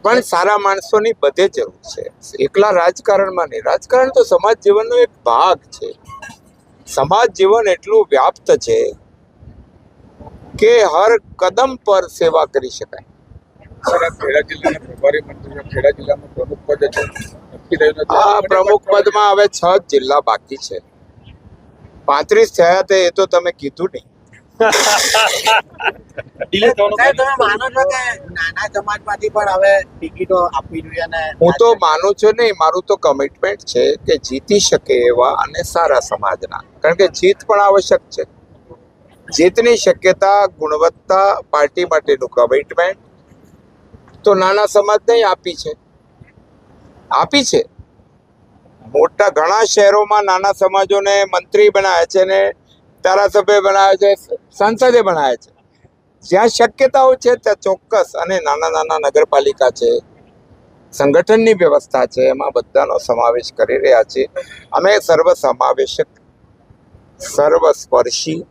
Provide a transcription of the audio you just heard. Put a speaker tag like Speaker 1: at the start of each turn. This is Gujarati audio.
Speaker 1: પણ સારા માણસોની બધે જરૂર છે, એકલા રાજકારણમાં નહીં. રાજકારણ તો સમાજ જીવનનો એક ભાગ છે. સમાજ જીવન એટલું વ્યાપ્ત છે કે હર કદમ પર સેવા કરી શકાય.
Speaker 2: સર, આ ખેડા જિલ્લાના પ્રભારી મંત્રી ખેડા જિલ્લામાં પ્રમુખ પદ છે નક્કી થયું નથી.
Speaker 1: આ પ્રમુખ પદમાં હવે 6 જિલ્લા બાકી છે. 35 થયા તે એ તો તમે કીધું નહીં.
Speaker 3: સાહેબ, તમે માનો છો કે નાના સમાજમાંથી પણ હવે ટિકિટો આપવી જોઈએ? અને
Speaker 1: હું તો માનું છું નહીં, મારું તો કમિટમેન્ટ છે કે જીતી શકે એવા અને સારા સમાજના, કારણ કે જીત પણ આવશ્યક છે. જીતની શક્યતા, ગુણવત્તા, પાર્ટી માટેનું કમિટમેન્ટ તો નાના સમાજને આપી છે. મોટા ઘણા શહેરોમાં નાના સમાજોને મંત્રી બનાવ્યા છે ને ધારાસભ્ય બનાવ્યા છે, સંસદે બનાવ્યા છે. જ્યાં શક્યતાઓ છે ત્યાં ચોક્કસ, અને નાના નગરપાલિકા છે, સંગઠનની વ્યવસ્થા છે, એમાં બધાનો સમાવેશ કરી રહ્યા છે. અમે સર્વસમાવેશક, સર્વસ્પર્શી